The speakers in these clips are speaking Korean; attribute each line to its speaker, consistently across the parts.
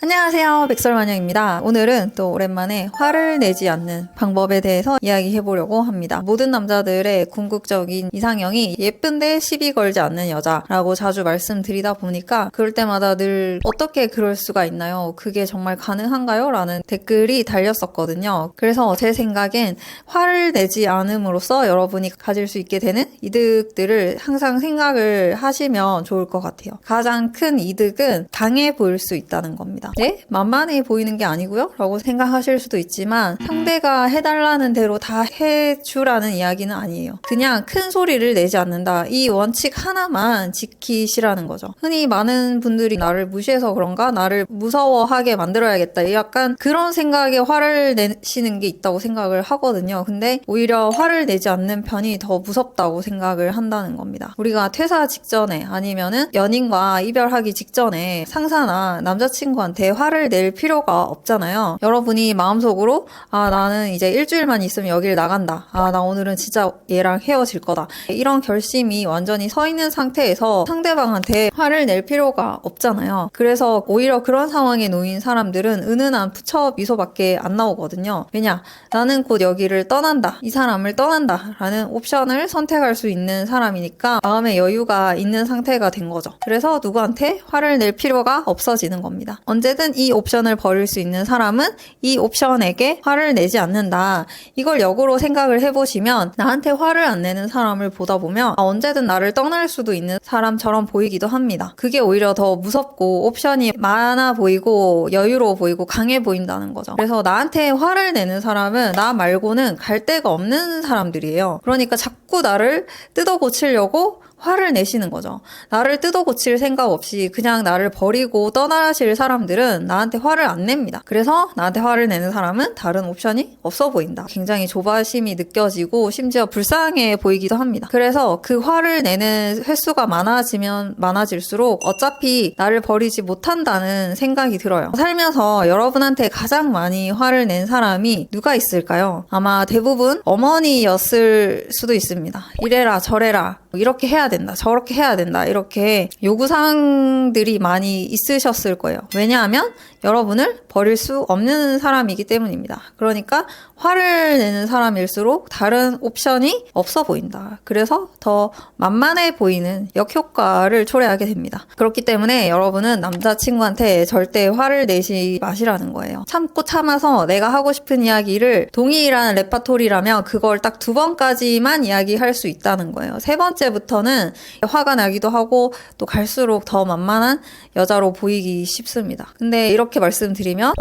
Speaker 1: 안녕하세요, 백설마녀입니다. 오늘은 또 오랜만에 화를 내지 않는 방법에 대해서 이야기해보려고 합니다. 모든 남자들의 궁극적인 이상형이 예쁜데 시비 걸지 않는 여자라고 자주 말씀드리다 보니까 그럴 때마다 늘 어떻게 그럴 수가 있나요? 그게 정말 가능한가요? 라는 댓글이 달렸었거든요. 그래서 제 생각엔 화를 내지 않음으로써 여러분이 가질 수 있게 되는 이득들을 항상 생각을 하시면 좋을 것 같아요. 가장 큰 이득은 강해 보일 수 있다는 겁니다. 네? 만만해 보이는 게 아니고요? 라고 생각하실 수도 있지만 상대가 해달라는 대로 다 해주라는 이야기는 아니에요. 그냥 큰 소리를 내지 않는다. 이 원칙 하나만 지키시라는 거죠. 흔히 많은 분들이 나를 무시해서 그런가? 나를 무서워하게 만들어야겠다. 약간 그런 생각에 화를 내시는 게 있다고 생각을 하거든요. 근데 오히려 화를 내지 않는 편이 더 무섭다고 생각을 한다는 겁니다. 우리가 퇴사 직전에 아니면은 연인과 이별하기 직전에 상사나 남자친구한테 화를 낼 필요가 없잖아요. 여러분이 마음속으로 나는 이제 일주일만 있으면 여기를 나간다. 나 오늘은 진짜 얘랑 헤어질 거다. 이런 결심이 완전히 서 있는 상태에서 상대방한테 화를 낼 필요가 없잖아요. 그래서 오히려 그런 상황에 놓인 사람들은 은은한 부처 미소밖에 안 나오거든요. 왜냐? 나는 곧 여기를 떠난다. 이 사람을 떠난다. 라는 옵션을 선택할 수 있는 사람이니까 마음의 여유가 있는 상태가 된 거죠. 그래서 누구한테 화를 낼 필요가 없어지는 겁니다. 언제든 이 옵션을 버릴 수 있는 사람은 이 옵션에게 화를 내지 않는다. 이걸 역으로 생각을 해보시면 나한테 화를 안 내는 사람을 보다 보면 언제든 나를 떠날 수도 있는 사람처럼 보이기도 합니다. 그게 오히려 더 무섭고 옵션이 많아 보이고 여유로워 보이고 강해 보인다는 거죠. 그래서 나한테 화를 내는 사람은 나 말고는 갈 데가 없는 사람들이에요. 그러니까 자꾸 나를 뜯어 고치려고 화를 내시는 거죠. 나를 뜯어 고칠 생각 없이 그냥 나를 버리고 떠나실 사람들은 나한테 화를 안 냅니다. 그래서 나한테 화를 내는 사람은 다른 옵션이 없어 보인다. 굉장히 조바심이 느껴지고 심지어 불쌍해 보이기도 합니다. 그래서 그 화를 내는 횟수가 많아지면 많아질수록 어차피 나를 버리지 못한다는 생각이 들어요. 살면서 여러분한테 가장 많이 화를 낸 사람이 누가 있을까요? 아마 대부분 어머니였을 수도 있습니다. 이래라 저래라 이렇게 해야 된다. 저렇게 해야 된다. 이렇게 요구사항들이 많이 있으셨을 거예요. 왜냐하면 여러분을 버릴 수 없는 사람이기 때문입니다. 그러니까 화를 내는 사람일수록 다른 옵션이 없어 보인다. 그래서 더 만만해 보이는 역효과를 초래하게 됩니다. 그렇기 때문에 여러분은 남자친구한테 절대 화를 내지 마시라는 거예요. 참고 참아서 내가 하고 싶은 이야기를 동일한 레파토리라면 그걸 딱 2번까지만 이야기할 수 있다는 거예요. 3번째부터는 화가 나기도 하고 또 갈수록 더 만만한 여자로 보이기 쉽습니다. 근데 이렇게 말씀드리면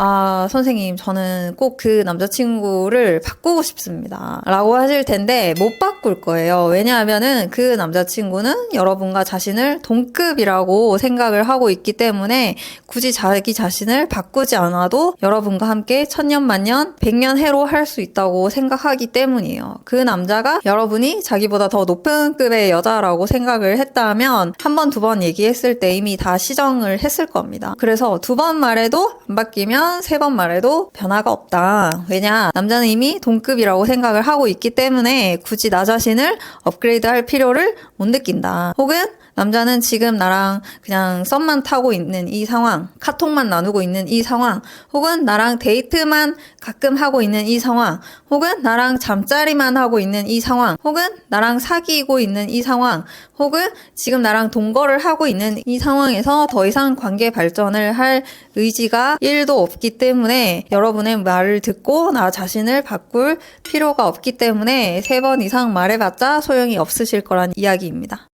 Speaker 1: 선생님 저는 꼭 그 남자친구를 바꾸고 싶습니다 라고 하실 텐데 못 바꿀 거예요. 왜냐하면은 그 남자친구는 여러분과 자신을 동급이라고 생각을 하고 있기 때문에 굳이 자기 자신을 바꾸지 않아도 여러분과 함께 천년만년 백년 해로 할 수 있다고 생각하기 때문이에요. 그 남자가 여러분이 자기보다 더 높은 급의 여자라고 생각을 했다면 한 번, 2번 얘기했을 때 이미 다 시정을 했을 겁니다. 그래서 2번 말해도 안 바뀌면 3번 말해도 변화가 없다. 왜냐? 남자는 이미 동급이라고 생각을 하고 있기 때문에 굳이 나 자신을 업그레이드할 필요를 못 느낀다. 혹은 남자는 지금 나랑 그냥 썸만 타고 있는 이 상황, 카톡만 나누고 있는 이 상황, 혹은 나랑 데이트만 가끔 하고 있는 이 상황, 혹은 나랑 잠자리만 하고 있는 이 상황, 혹은 나랑 사귀고 있는 이 상황, 혹은 지금 나랑 동거를 하고 있는 이 상황에서 더 이상 관계 발전을 할 의지가 1도 없기 때문에 여러분의 말을 듣고 나 자신을 바꿀 필요가 없기 때문에 3번 이상 말해봤자 소용이 없으실 거란 이야기입니다.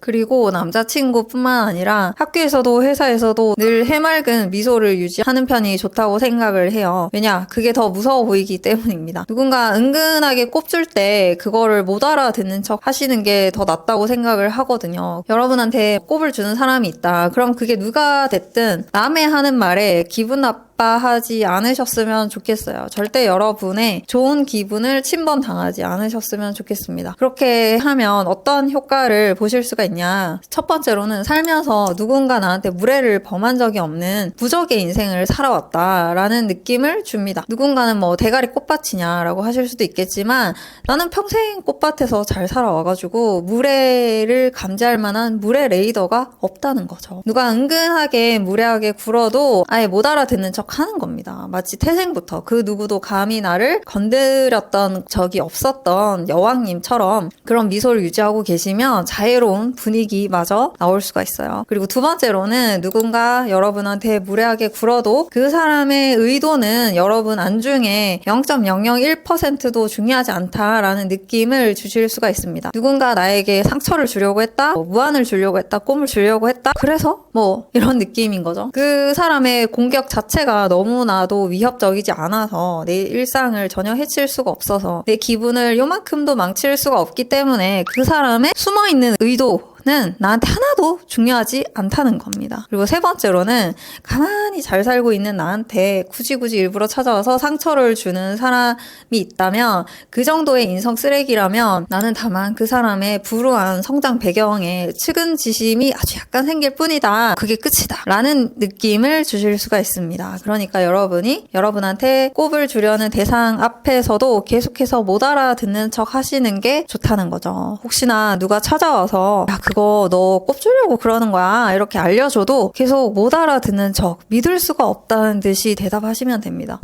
Speaker 1: 그리고 남자친구뿐만 아니라 학교에서도 회사에서도 늘 해맑은 미소를 유지하는 편이 좋다고 생각을 해요. 왜냐? 그게 더 무서워 보이기 때문입니다. 누군가 은근하게 꼽줄 때 그거를 못 알아듣는 척 하시는 게 더 낫다고 생각을 하거든요. 여러분한테 꼽을 주는 사람이 있다. 그럼 그게 누가 됐든 남의 하는 말에 기분 나빠 나빠하지 않으셨으면 좋겠어요. 절대 여러분의 좋은 기분을 침범당하지 않으셨으면 좋겠습니다. 그렇게 하면 어떤 효과를 보실 수가 있냐. 첫 번째로는 살면서 누군가 나한테 무례를 범한 적이 없는 부적의 인생을 살아왔다라는 느낌을 줍니다. 누군가는 뭐 대가리 꽃밭이냐라고 하실 수도 있겠지만 나는 평생 꽃밭에서 잘 살아와가지고 무례를 감지할 만한 무례 레이더가 없다는 거죠. 누가 은근하게 무례하게 굴어도 아예 못 알아듣는 척 하는 겁니다. 마치 태생부터 그 누구도 감히 나를 건드렸던 적이 없었던 여왕님처럼 그런 미소를 유지하고 계시면 자애로운 분위기마저 나올 수가 있어요. 그리고 두 번째로는 누군가 여러분한테 무례하게 굴어도 그 사람의 의도는 여러분 안중에 0.001%도 중요하지 않다라는 느낌을 주실 수가 있습니다. 누군가 나에게 상처를 주려고 했다, 무안을 주려고 했다, 꼼을 주려고 했다, 그래서 뭐 이런 느낌인 거죠. 그 사람의 공격 자체가 너무나도 위협적이지 않아서 내 일상을 전혀 해칠 수가 없어서 내 기분을 요만큼도 망칠 수가 없기 때문에 그 사람의 숨어있는 의도는 나한테 하나도 중요하지 않다는 겁니다. 그리고 세 번째로는 가만히 잘 살고 있는 나한테 굳이 일부러 찾아와서 상처를 주는 사람이 있다면 그 정도의 인성 쓰레기라면 나는 다만 그 사람의 불우한 성장 배경에 측은지심이 아주 약간 생길 뿐이다. 그게 끝이다. 라는 느낌을 주실 수가 있습니다. 그러니까 여러분이 여러분한테 꼽을 주려는 대상 앞에서도 계속해서 못 알아듣는 척 하시는 게 좋다는 거죠. 혹시나 누가 찾아와서 야 그거 너 꼽주려고 그러는 거야 이렇게 알려줘도 계속 못 알아듣는 척 믿을 수가 없다는 듯이 대답하시면 됩니다.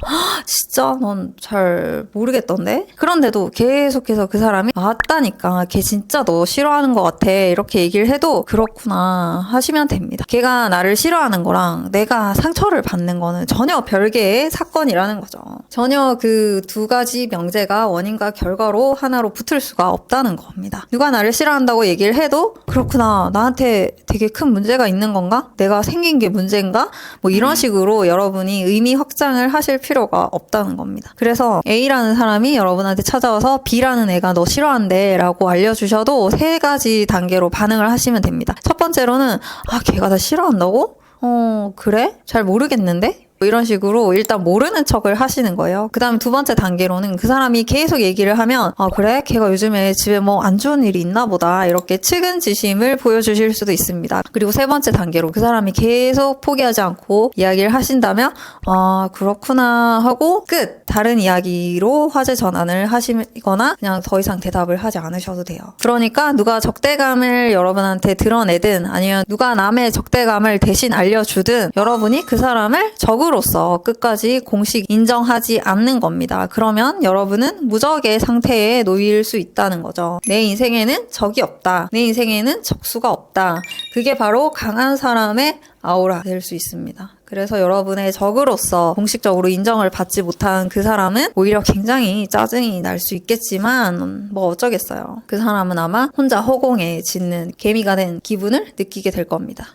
Speaker 1: 진짜 넌 잘 모르겠던데? 그런데도 계속해서 그 사람이 맞다니까 걔 진짜 너 싫어하는 것 같아 이렇게 얘기를 해도 그렇구나 하시면 됩니다. 걔가 나를 싫어하는 거랑 내가 상처를 받는 거는 전혀 별개의 사건이라는 거죠. 전혀 그 두 가지 명제가 원인과 결과로 하나로 붙을 수가 없다는 겁니다. 누가 나를 싫어한다고 얘기를 해도 그렇구나 나한테 되게 큰 문제가 있는 건가? 내가 생긴 게 문제인가? 뭐 이런 식으로 여러분이 의미 확장을 하실 필요가 없다는 겁니다. 그래서 A라는 사람이 여러분한테 찾아와서 B라는 애가 너 싫어한대 라고 알려주셔도 세 가지 단계로 반응을 하시면 됩니다. 첫 번째로는 걔가 나 싫어한다고? 그래? 잘 모르겠는데? 이런 식으로 일단 모르는 척을 하시는 거예요. 그 다음에 두 번째 단계로는 그 사람이 계속 얘기를 하면 그래? 걔가 요즘에 집에 뭐 안 좋은 일이 있나 보다 이렇게 측은지심을 보여주실 수도 있습니다. 그리고 세 번째 단계로 그 사람이 계속 포기하지 않고 이야기를 하신다면 그렇구나 하고 끝! 다른 이야기로 화제 전환을 하시거나 그냥 더 이상 대답을 하지 않으셔도 돼요. 그러니까 누가 적대감을 여러분한테 드러내든 아니면 누가 남의 적대감을 대신 알려주든 여러분이 그 사람을 적으로서 끝까지 공식 인정하지 않는 겁니다. 그러면 여러분은 무적의 상태에 놓일 수 있다는 거죠. 내 인생에는 적이 없다. 내 인생에는 적수가 없다. 그게 바로 강한 사람의 아우라 될 수 있습니다. 그래서 여러분의 적으로서 공식적으로 인정을 받지 못한 그 사람은 오히려 굉장히 짜증이 날 수 있겠지만 뭐 어쩌겠어요. 그 사람은 아마 혼자 허공에 짖는 개미가 된 기분을 느끼게 될 겁니다.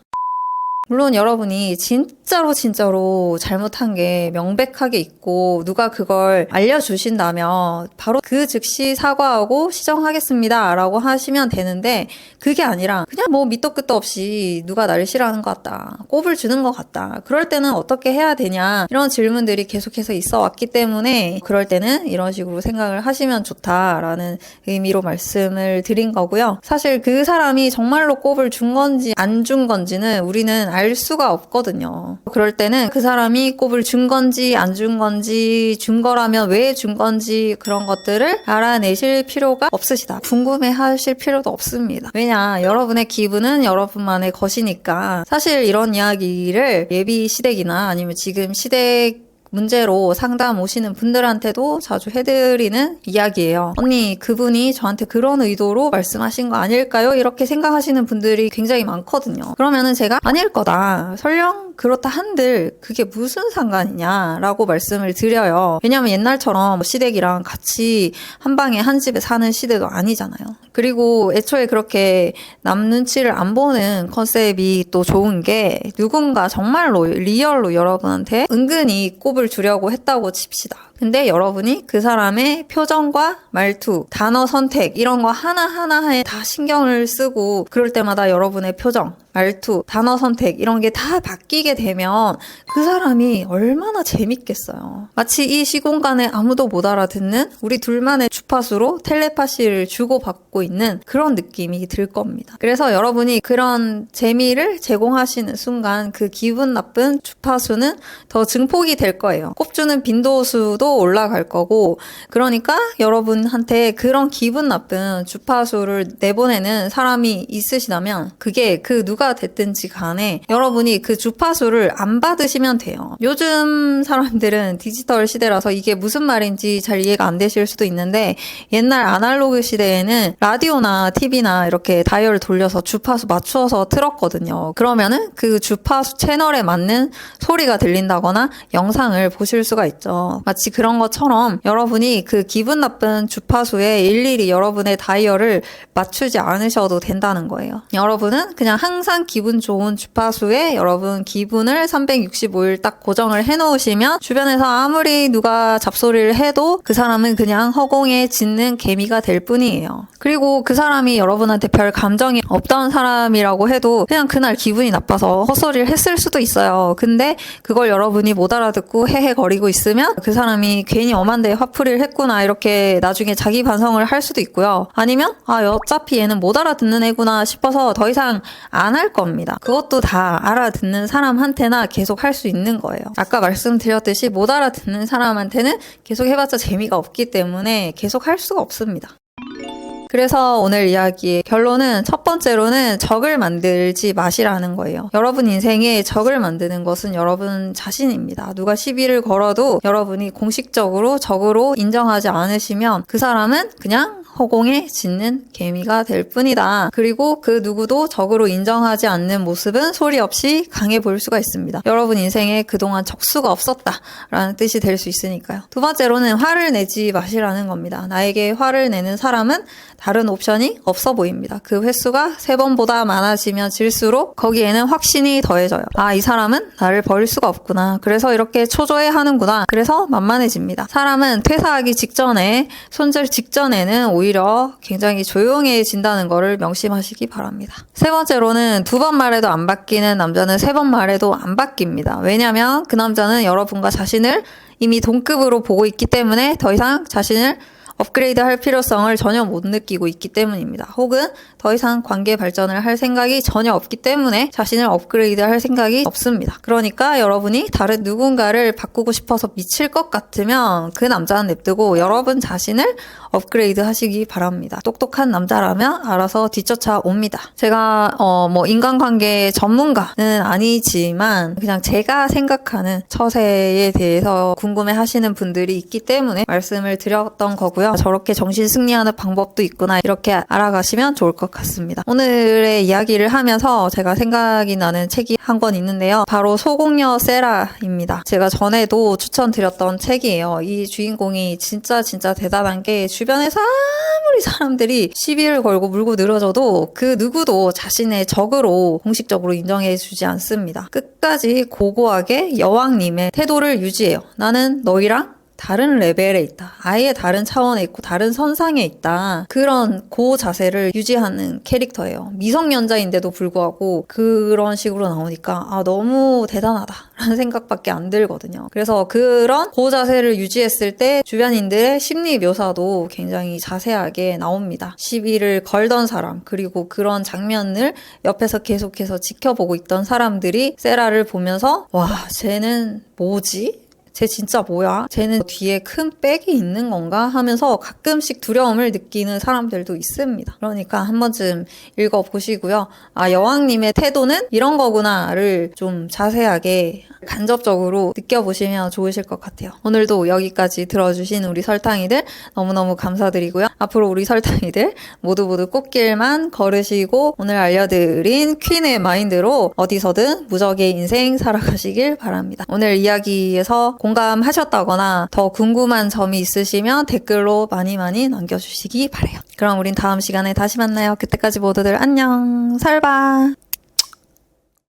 Speaker 1: 물론 여러분이 진짜로 잘못한 게 명백하게 있고 누가 그걸 알려주신다면 바로 그 즉시 사과하고 시정하겠습니다 라고 하시면 되는데 그게 아니라 그냥 뭐 밑도 끝도 없이 누가 나를 싫어하는 것 같다, 꼽을 주는 것 같다, 그럴 때는 어떻게 해야 되냐 이런 질문들이 계속해서 있어 왔기 때문에 그럴 때는 이런 식으로 생각을 하시면 좋다라는 의미로 말씀을 드린 거고요. 사실 그 사람이 정말로 꼽을 준 건지 안 준 건지는 우리는 알 수가 없거든요. 그럴 때는 그 사람이 꼽을 준 건지 안 준 건지, 준 거라면 왜 준 건지 그런 것들을 알아내실 필요가 없으시다. 궁금해하실 필요도 없습니다. 왜냐, 여러분의 기분은 여러분만의 것이니까 사실 이런 이야기를 예비 시댁이나 아니면 지금 시댁 문제로 상담 오시는 분들한테도 자주 해드리는 이야기예요. 언니, 그분이 저한테 그런 의도로 말씀하신 거 아닐까요? 이렇게 생각하시는 분들이 굉장히 많거든요. 그러면은 제가 아닐 거다. 설령 그렇다 한들 그게 무슨 상관이냐라고 말씀을 드려요. 왜냐면 옛날처럼 시댁이랑 같이 한 방에 한 집에 사는 시대도 아니잖아요. 그리고 애초에 그렇게 남 눈치를 안 보는 컨셉이 또 좋은 게 누군가 정말로 리얼로 여러분한테 은근히 꼽을 주려고 했다고 칩시다. 근데 여러분이 그 사람의 표정과 말투, 단어 선택 이런 거 하나하나에 다 신경을 쓰고 그럴 때마다 여러분의 표정, 말투, 단어 선택 이런 게 다 바뀌게 되면 그 사람이 얼마나 재밌겠어요. 마치 이 시공간에 아무도 못 알아듣는 우리 둘만의 주파수로 텔레파시를 주고받고 있는 그런 느낌이 들 겁니다. 그래서 여러분이 그런 재미를 제공하시는 순간 그 기분 나쁜 주파수는 더 증폭이 될 거예요. 꼽주는 빈도수도 올라갈 거고, 그러니까 여러분한테 그런 기분 나쁜 주파수를 내보내는 사람이 있으시다면 그게 그 누가 됐든지 간에 여러분이 그 주파수를 안 받으시면 돼요. 요즘 사람들은 디지털 시대라서 이게 무슨 말인지 잘 이해가 안 되실 수도 있는데, 옛날 아날로그 시대에는 라디오나 TV나 이렇게 다이얼을 돌려서 주파수 맞추어서 틀었거든요. 그러면은 그 주파수 채널에 맞는 소리가 들린다거나 영상을 보실 수가 있죠. 마치 그런 것처럼 여러분이 그 기분 나쁜 주파수에 일일이 여러분의 다이얼을 맞추지 않으셔도 된다는 거예요. 여러분은 그냥 항상 기분 좋은 주파수에 여러분 기분을 365일 딱 고정을 해놓으시면 주변에서 아무리 누가 잡소리를 해도 그 사람은 그냥 허공에 짖는 개미가 될 뿐이에요. 그리고 그 사람이 여러분한테 별 감정이 없던 사람이라고 해도 그냥 그날 기분이 나빠서 헛소리를 했을 수도 있어요. 근데 그걸 여러분이 못 알아듣고 헤헤거리고 있으면 그 사람이 괜히 엄한데 화풀이를 했구나 이렇게 나중에 자기 반성을 할 수도 있고요. 아니면 어차피 얘는 못 알아듣는 애구나 싶어서 더 이상 안 할 겁니다. 그것도 다 알아듣는 사람한테나 계속 할 수 있는 거예요. 아까 말씀드렸듯이 못 알아듣는 사람한테는 계속 해봤자 재미가 없기 때문에 계속 할 수가 없습니다. 그래서 오늘 이야기의 결론은 첫 번째로는 적을 만들지 마시라는 거예요. 여러분 인생에 적을 만드는 것은 여러분 자신입니다. 누가 시비를 걸어도 여러분이 공식적으로 적으로 인정하지 않으시면 그 사람은 그냥 허공에 짖는 개미가 될 뿐이다. 그리고 그 누구도 적으로 인정하지 않는 모습은 소리 없이 강해 보일 수가 있습니다. 여러분 인생에 그동안 적수가 없었다라는 뜻이 될 수 있으니까요. 두 번째로는 화를 내지 마시라는 겁니다. 나에게 화를 내는 사람은 다른 옵션이 없어 보입니다. 그 횟수가 3번보다 많아지면 질수록 거기에는 확신이 더해져요. 이 사람은 나를 버릴 수가 없구나. 그래서 이렇게 초조해 하는구나. 그래서 만만해집니다. 사람은 퇴사하기 직전에, 손절 직전에는 오히려 굉장히 조용해진다는 거를 명심하시기 바랍니다. 세 번째로는 2번 말해도 안 바뀌는 남자는 3번 말해도 안 바뀝니다. 왜냐하면 그 남자는 여러분과 자신을 이미 동급으로 보고 있기 때문에 더 이상 자신을 업그레이드 할 필요성을 전혀 못 느끼고 있기 때문입니다. 혹은 더 이상 관계 발전을 할 생각이 전혀 없기 때문에 자신을 업그레이드 할 생각이 없습니다. 그러니까 여러분이 다른 누군가를 바꾸고 싶어서 미칠 것 같으면 그 남자는 냅두고 여러분 자신을 업그레이드 하시기 바랍니다. 똑똑한 남자라면 알아서 뒤쫓아 옵니다. 제가 인간관계 전문가는 아니지만 그냥 제가 생각하는 처세에 대해서 궁금해 하시는 분들이 있기 때문에 말씀을 드렸던 거고요. 저렇게 정신 승리하는 방법도 있구나 이렇게 알아가시면 좋을 것 같습니다. 오늘의 이야기를 하면서 제가 생각이 나는 책이 한 권 있는데요. 바로 소공녀 세라입니다. 제가 전에도 추천드렸던 책이에요. 이 주인공이 진짜 대단한 게 주변에서 아무리 사람들이 시비를 걸고 물고 늘어져도 그 누구도 자신의 적으로 공식적으로 인정해주지 않습니다. 끝까지 고고하게 여왕님의 태도를 유지해요. 나는 너희랑 다른 레벨에 있다. 아예 다른 차원에 있고 다른 선상에 있다. 그런 고 자세를 유지하는 캐릭터예요. 미성년자인데도 불구하고 그런 식으로 나오니까 너무 대단하다라는 생각밖에 안 들거든요. 그래서 그런 고 자세를 유지했을 때 주변인들의 심리 묘사도 굉장히 자세하게 나옵니다. 시비를 걸던 사람 그리고 그런 장면을 옆에서 계속해서 지켜보고 있던 사람들이 세라를 보면서 와 쟤는 뭐지? 쟤 진짜 뭐야? 쟤는 뒤에 큰 백이 있는 건가? 하면서 가끔씩 두려움을 느끼는 사람들도 있습니다. 그러니까 한 번쯤 읽어보시고요. 여왕님의 태도는 이런 거구나를 좀 자세하게 간접적으로 느껴보시면 좋으실 것 같아요. 오늘도 여기까지 들어주신 우리 설탕이들 너무너무 감사드리고요. 앞으로 우리 설탕이들 모두 꽃길만 걸으시고 오늘 알려드린 퀸의 마인드로 어디서든 무적의 인생 살아가시길 바랍니다. 오늘 이야기에서 공감하셨다거나 더 궁금한 점이 있으시면 댓글로 많이 남겨주시기 바라요. 그럼 우린 다음 시간에 다시 만나요. 그때까지 모두들 안녕. 살바.